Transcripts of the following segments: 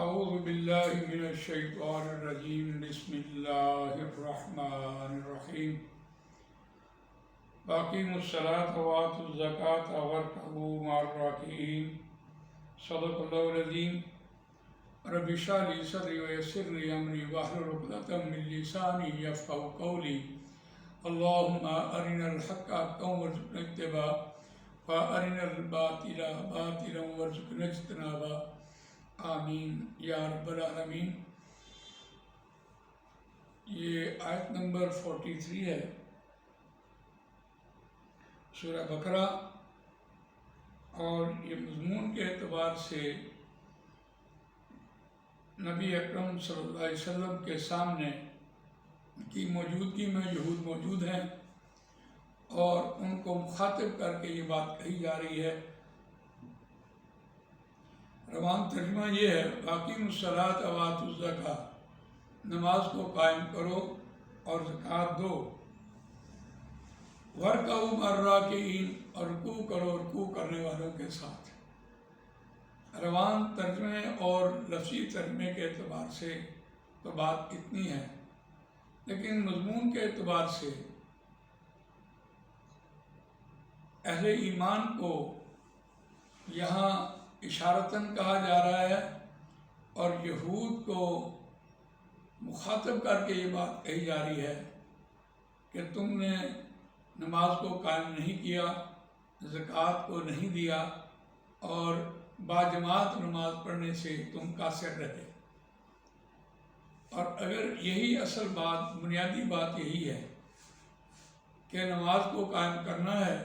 اعوذ باللہ من الشیطان الرجیم بسم اللہ الرحمن الرحیم واقیموا الصلاۃ وآتوا الزکاۃ وارکعوا مع الراکعین صدق اللہ العظیم رب اشرح لی صدری ویسر لی امری واحلل عقدۃ من لسانی یفقہوا قولی اللہم ارنا الحق حقا وارزقنا اتباعہ وارنا الباطل باطلا وارزقنا اجتنابہ آمین یا رب العالمین۔ یہ آیت نمبر 43 ہے سورہ بقرہ، اور یہ مضمون کے اعتبار سے نبی اکرم صلی اللہ علیہ وسلم کے سامنے کی موجودگی میں یہود موجود ہیں اور ان کو مخاطب کر کے یہ بات کہی جا رہی ہے۔ روان ترجمہ یہ ہے، واقیموا الصلاۃ وآتوا الزکاۃ، نماز کو قائم کرو اور زکوٰۃ دو، وارکعوا مع الراکعین، اور رکوع کرو رکوع کرنے والوں کے ساتھ۔ روان ترجمے اور لفظی ترجمے کے اعتبار سے تو بات اتنی ہے، لیکن مضمون کے اعتبار سے اہل ایمان کو یہاں اشارتاً کہا جا رہا ہے اور یہود کو مخاطب کر کے یہ بات کہی جا رہی ہے کہ تم نے نماز کو قائم نہیں کیا، زکوٰۃ کو نہیں دیا، اور باجماعت نماز پڑھنے سے تم قاصر رہے۔ اور اگر یہی اصل بات، بنیادی بات یہی ہے کہ نماز کو قائم کرنا ہے،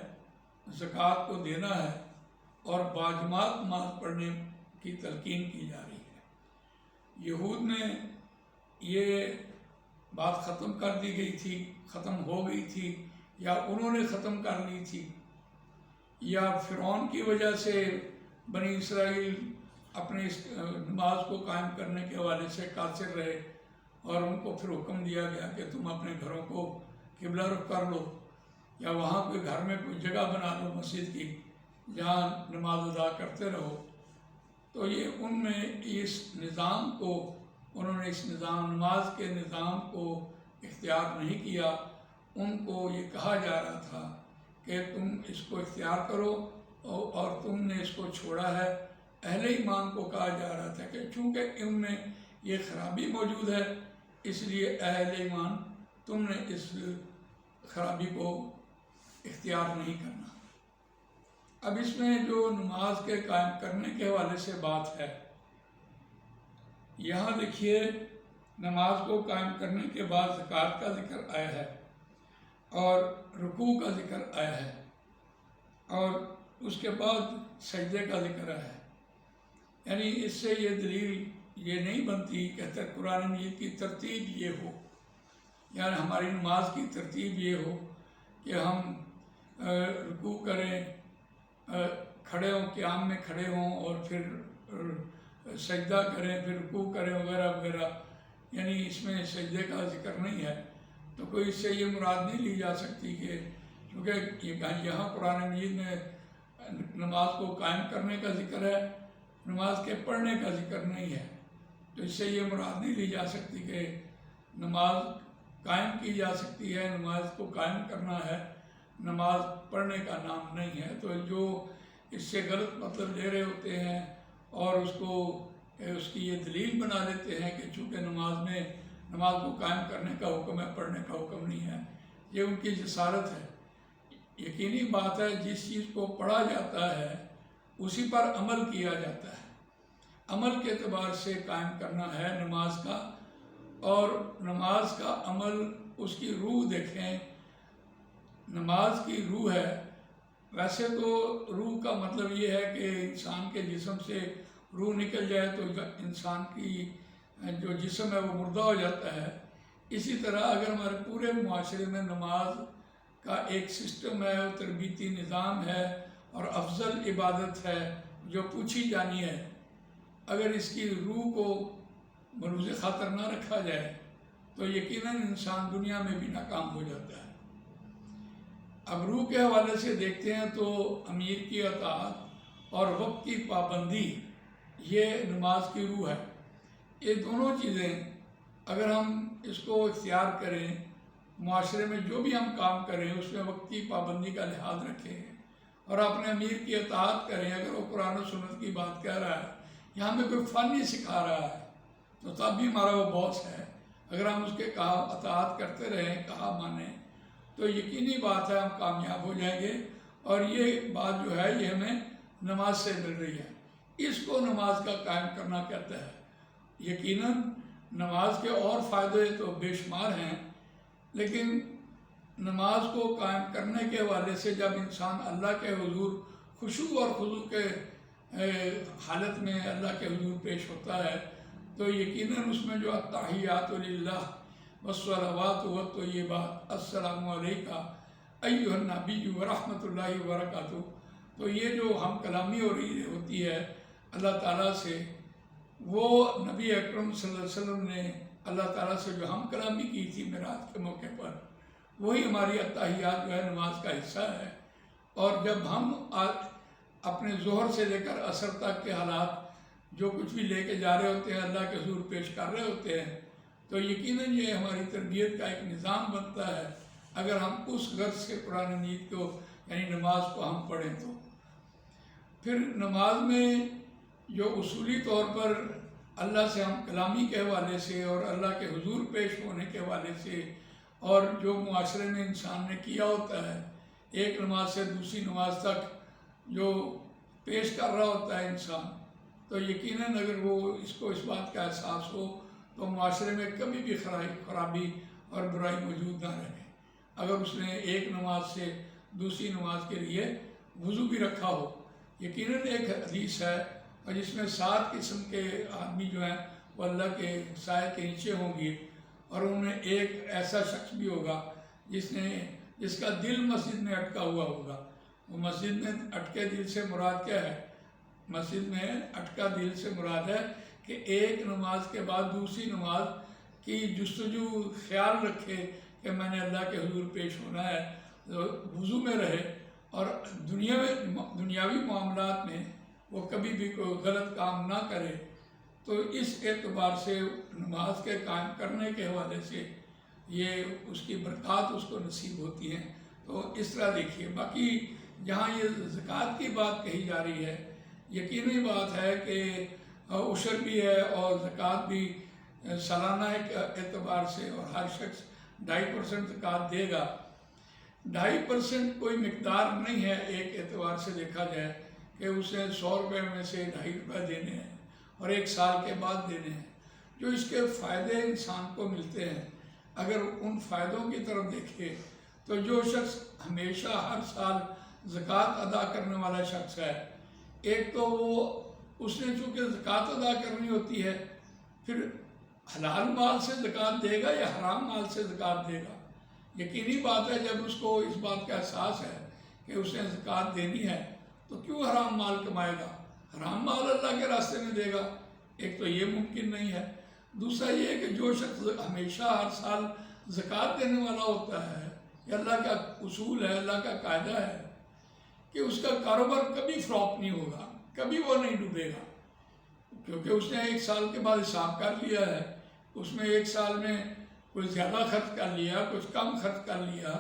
زکوٰۃ کو دینا ہے اور باجماعت نماز پڑھنے کی تلقین کی جا رہی ہے، یہود میں یہ بات ختم کر دی گئی تھی، ختم ہو گئی تھی، یا انہوں نے ختم کر لی تھی، یا فرعون کی وجہ سے بنی اسرائیل اپنے اس نماز کو قائم کرنے کے حوالے سے قاصر رہے، اور ان کو پھر حکم دیا گیا کہ تم اپنے گھروں کو قبلہ رخ کر لو، یا وہاں کوئی گھر میں کوئی جگہ بنا لو مسجد کی جہاں نماز ادا کرتے رہو۔ تو یہ ان میں اس نظام کو، انہوں نے اس نظام، نماز کے نظام کو اختیار نہیں کیا۔ ان کو یہ کہا جا رہا تھا کہ تم اس کو اختیار کرو، اور تم نے اس کو چھوڑا ہے۔ اہل ایمان کو کہا جا رہا تھا کہ چونکہ ان میں یہ خرابی موجود ہے، اس لیے اہل ایمان تم نے اس خرابی کو اختیار نہیں کرنا۔ اب اس میں جو نماز کے قائم کرنے کے حوالے سے بات ہے، یہاں دیکھیے نماز کو قائم کرنے کے بعد زکوٰۃ کا ذکر آیا ہے اور رکوع کا ذکر آیا ہے، اور اس کے بعد سجدے کا ذکر آیا ہے۔ یعنی اس سے یہ دلیل یہ نہیں بنتی کہ قرآن مجید کی ترتیب یہ ہو، یعنی ہماری نماز کی ترتیب یہ ہو کہ ہم رکوع کریں، کھڑے ہوں، قیام میں کھڑے ہوں، اور پھر سجدہ کریں، پھر رکوع کریں وغیرہ وغیرہ۔ یعنی اس میں سجدے کا ذکر نہیں ہے، تو کوئی اس سے یہ مراد نہیں لی جا سکتی کہ کیونکہ یہاں قرآن مجید میں نماز کو قائم کرنے کا ذکر ہے، نماز کے پڑھنے کا ذکر نہیں ہے، تو اس سے یہ مراد نہیں لی جا سکتی کہ نماز قائم کی جا سکتی ہے، نماز کو قائم کرنا ہے، نماز پڑھنے کا نام نہیں ہے۔ تو جو اس سے غلط مطلب لے رہے ہوتے ہیں اور اس کی یہ دلیل بنا لیتے ہیں کہ چونکہ نماز کو قائم کرنے کا حکم ہے، پڑھنے کا حکم نہیں ہے، یہ ان کی جسارت ہے۔ یقینی بات ہے، جس چیز کو پڑھا جاتا ہے اسی پر عمل کیا جاتا ہے۔ عمل کے اعتبار سے قائم کرنا ہے نماز کا، اور نماز کا عمل، اس کی روح دیکھیں، نماز کی روح ہے۔ ویسے تو روح کا مطلب یہ ہے کہ انسان کے جسم سے روح نکل جائے تو انسان کی جو جسم ہے وہ مردہ ہو جاتا ہے۔ اسی طرح اگر ہمارے پورے معاشرے میں نماز کا ایک سسٹم ہے، اور تربیتی نظام ہے، اور افضل عبادت ہے جو پوچھی جانی ہے، اگر اس کی روح کو ملوث خاطر نہ رکھا جائے تو یقیناً انسان دنیا میں بھی ناکام ہو جاتا ہے۔ اب روح کے حوالے سے دیکھتے ہیں تو امیر کی اطاعت اور وقت کی پابندی، یہ نماز کی روح ہے۔ یہ دونوں چیزیں اگر ہم اس کو اختیار کریں، معاشرے میں جو بھی ہم کام کریں اس میں وقت کی پابندی کا لحاظ رکھیں اور اپنے امیر کی اطاعت کریں، اگر وہ قرآن و سنت کی بات کہہ رہا ہے یا ہمیں کوئی فن نہیں سکھا رہا ہے تو تب بھی ہمارا وہ باس ہے، اگر ہم اس کے کہا اطاعت کرتے رہیں، کہا مانیں، تو یقینی بات ہے ہم کامیاب ہو جائیں گے۔ اور یہ بات جو ہے یہ ہمیں نماز سے مل رہی ہے، اس کو نماز کا قائم کرنا کہتا ہے۔ یقیناً نماز کے اور فائدے تو بے شمار ہیں، لیکن نماز کو قائم کرنے کے حوالے سے جب انسان اللہ کے حضور خشوع اور خضوع کے حالت میں اللہ کے حضور پیش ہوتا ہے تو یقیناً اس میں جو التحیات للہ والصلوات والطیبات السلام علیکہ ایھا النبی ورحمۃ اللہ وبرکاتہ، تو یہ جو ہم کلامی ہوتی ہے اللہ تعالیٰ سے، وہ نبی اکرم صلی اللہ علیہ وسلم نے اللہ تعالیٰ سے جو ہم کلامی کی تھی معراج کے موقع پر، وہی ہماری التحیات جو ہے نماز کا حصہ ہے۔ اور جب ہم اپنے ظہر سے لے کر عصر تک کے حالات جو کچھ بھی لے کے جا رہے ہوتے ہیں، اللہ کے حضور پیش کر رہے ہوتے ہیں، تو یقیناً یہ ہماری تربیت کا ایک نظام بنتا ہے اگر ہم اس غرض سے قرآن مجید کو یعنی نماز کو ہم پڑھیں تو۔ پھر نماز میں جو اصولی طور پر اللہ سے ہم کلامی کے حوالے سے اور اللہ کے حضور پیش ہونے کے حوالے سے اور جو معاشرے میں انسان نے کیا ہوتا ہے، ایک نماز سے دوسری نماز تک جو پیش کر رہا ہوتا ہے انسان، تو یقیناً اگر وہ اس بات کا احساس ہو تو معاشرے میں کبھی بھی خرابی اور برائی موجود نہ رہے۔ اگر اس نے ایک نماز سے دوسری نماز کے لیے وضو بھی رکھا ہو، یقیناً ایک حدیث ہے اور جس میں 7 قسم کے آدمی جو ہیں وہ اللہ کے سائے کے نیچے ہوں گے، اور ان میں ایک ایسا شخص بھی ہوگا جس کا دل مسجد میں اٹکا ہوا ہوگا۔ وہ مسجد میں اٹکے دل سے مراد کیا ہے؟ مسجد میں اٹکا دل سے مراد ہے کہ ایک نماز کے بعد دوسری نماز کی جستجو خیال رکھے کہ میں نے اللہ کے حضور پیش ہونا ہے، وضو میں رہے اور دنیاوی معاملات میں وہ کبھی بھی کوئی غلط کام نہ کرے۔ تو اس اعتبار سے نماز کے قائم کرنے کے حوالے سے یہ اس کی برکات اس کو نصیب ہوتی ہیں۔ تو اس طرح دیکھیے، باقی جہاں یہ زکوٰۃ کی بات کہی جا رہی ہے، یقینی بات ہے کہ عشر بھی ہے اور زکوٰۃ بھی سالانہ اعتبار سے، اور ہر شخص 2.5% زکوٰۃ دے گا۔ 2.5% کوئی مقدار نہیں ہے ایک اعتبار سے دیکھا جائے کہ اسے 100 روپے میں سے 2.5 روپے دینے ہیں اور 1 سال کے بعد دینے ہیں۔ جو اس کے فائدے انسان کو ملتے ہیں، اگر ان فائدوں کی طرف دیکھے تو جو شخص ہمیشہ ہر سال زکوٰۃ ادا کرنے والا شخص ہے، ایک تو اس نے چونکہ زکوٰۃ ادا کرنی ہوتی ہے، پھر حلال مال سے زکوٰۃ دے گا یا حرام مال سے زکوٰۃ دے گا؟ یقینی بات ہے جب اس کو اس بات کا احساس ہے کہ اس نے زکوٰۃ دینی ہے تو کیوں حرام مال کمائے گا؟ حرام مال اللہ کے راستے میں دے گا؟ ایک تو یہ ممکن نہیں ہے۔ دوسرا یہ کہ جو شخص ہمیشہ ہر سال زکوٰۃ دینے والا ہوتا ہے، یہ اللہ کا اصول ہے، اللہ کا قاعدہ ہے کہ اس کا کاروبار کبھی فلاپ نہیں ہوگا، کبھی وہ نہیں ڈوبے گا، کیونکہ اس نے 1 سال کے بعد حساب کر لیا ہے، اس میں 1 سال میں کوئی زیادہ خرچ کر لیا، کچھ کم خرچ کر لیا،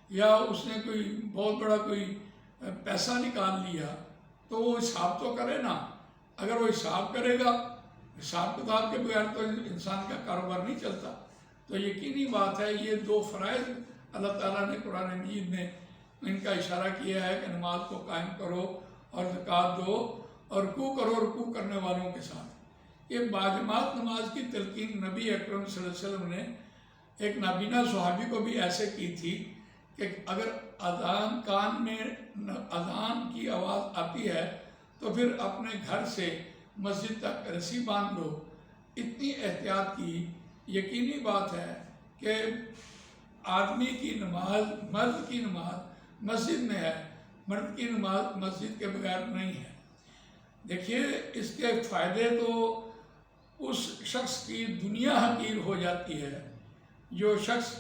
یا اس نے کوئی بہت بڑا کوئی پیسہ نکال لیا، تو وہ حساب تو کرے نا۔ اگر وہ حساب کرے گا، حساب کتاب کے بغیر تو انسان کا کاروبار نہیں چلتا۔ تو یقینی بات ہے یہ 2 فرائض اللہ تعالیٰ نے قرآن مجید میں ان کا اشارہ کیا ہے کہ نماز کو قائم کرو اور زکوٰۃ دو اور رکوع کرو رکوع کرنے والوں کے ساتھ۔ یہ باجماعت نماز کی تلقین نبی اکرم صلی اللہ علیہ وسلم نے ایک نابینا صحابی کو بھی ایسے کی تھی کہ اگر اذان کان میں اذان کی آواز آتی ہے تو پھر اپنے گھر سے مسجد تک رسی باندھ لو۔ اتنی احتیاط کی۔ یقینی بات ہے کہ آدمی کی نماز، مرد کی نماز مسجد میں ہے، مرد کی نماز مسجد کے بغیر نہیں ہے۔ دیکھیے اس کے فائدے تو اس شخص کی دنیا حقیر ہو جاتی ہے جو شخص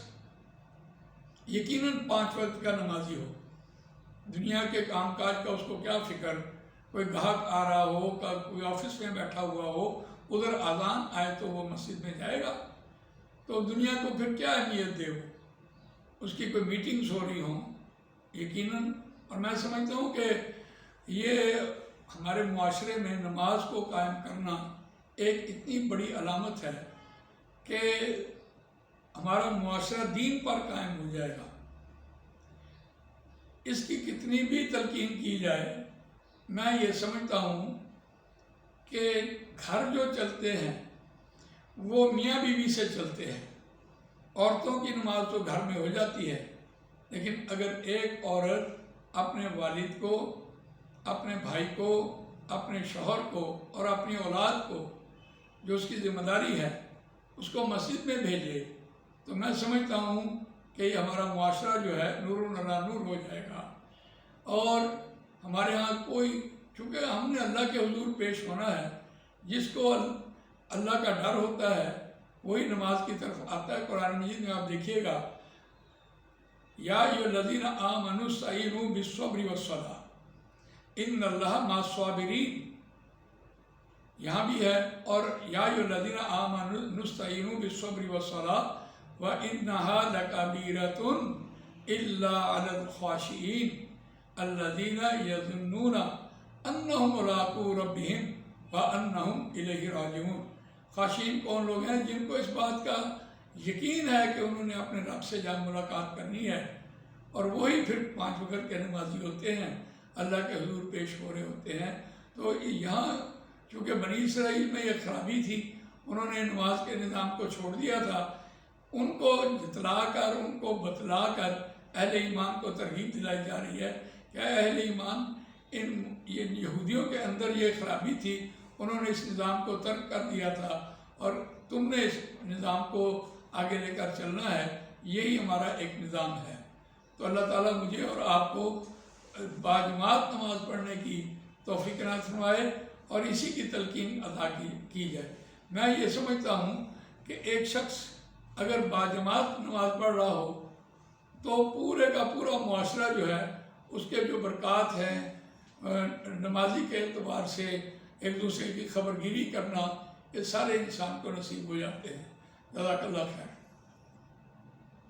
یقیناً 5 وقت کا نمازی ہو، دنیا کے کام کاج کا اس کو کیا فکر، کوئی گاہک آ رہا ہو، کوئی آفس میں بیٹھا ہوا ہو، ادھر اذان آئے تو وہ مسجد میں جائے گا، تو دنیا کو پھر کیا اہمیت دے وہ، اس کی کوئی میٹنگز ہو رہی ہوں یقیناً۔ اور میں سمجھتا ہوں کہ یہ ہمارے معاشرے میں نماز کو قائم کرنا ایک اتنی بڑی علامت ہے کہ ہمارا معاشرہ دین پر قائم ہو جائے گا۔ اس کی کتنی بھی تلقین کی جائے، میں یہ سمجھتا ہوں کہ گھر جو چلتے ہیں وہ میاں بیوی سے چلتے ہیں۔ عورتوں کی نماز تو گھر میں ہو جاتی ہے، لیکن اگر ایک عورت اپنے والد کو، اپنے بھائی کو، اپنے شوہر کو اور اپنی اولاد کو، جو اس کی ذمہ داری ہے، اس کو مسجد میں بھیجے، تو میں سمجھتا ہوں کہ یہ ہمارا معاشرہ جو ہے نور علی نور ہو جائے گا۔ اور ہمارے ہاں کوئی، چونکہ ہم نے اللہ کے حضور پیش ہونا ہے، جس کو اللہ کا ڈر ہوتا ہے وہی نماز کی طرف آتا ہے۔ قرآن مجید میں آپ دیکھیے گا، یا ایھا الذین آمنوا استعینوا بالصبر والصلاۃ ان اللہ مع الصابرین، یہاں بھی ہے، اور یا ایھا الذین آمنوا استعینوا بالصبر والصلاۃ وانھا لکبیرۃ الا علی الخاشعین الذین یظنون انہم ملاقو ربہم وانہم الیہ راجعون۔ خاشعین کون لوگ ہیں؟ جن کو اس بات کا یقین ہے کہ انہوں نے اپنے رب سے جا ملاقات کرنی ہے، اور وہی پھر 5 وقت کے نمازی ہوتے ہیں، اللہ کے حضور پیش ہو رہے ہوتے ہیں۔ تو یہاں چونکہ بنی اسرائیل میں یہ خرابی تھی، انہوں نے نماز کے نظام کو چھوڑ دیا تھا، ان کو جتلا کر، ان کو بتلا کر اہل ایمان کو ترغیب دلائی جا رہی ہے کہ اہل ایمان، یہ یہودیوں کے اندر یہ خرابی تھی، انہوں نے اس نظام کو ترک کر دیا تھا، اور تم نے اس نظام کو آگے لے کر چلنا ہے، یہی ہمارا ایک نظام ہے۔ تو اللہ تعالیٰ مجھے اور آپ کو باجماعت نماز پڑھنے کی توفیق عنایت فرمائے اور اسی کی تلقین ادا کی جائے۔ میں یہ سمجھتا ہوں کہ ایک شخص اگر باجماعت نماز پڑھ رہا ہو تو پورے کا پورا معاشرہ جو ہے، اس کے جو برکات ہیں نمازی کے اعتبار سے، ایک دوسرے کی خبر گیری کرنا، یہ سارے انسان کو نصیب ہو جاتے ہیں۔ جزاک اللہ خیر۔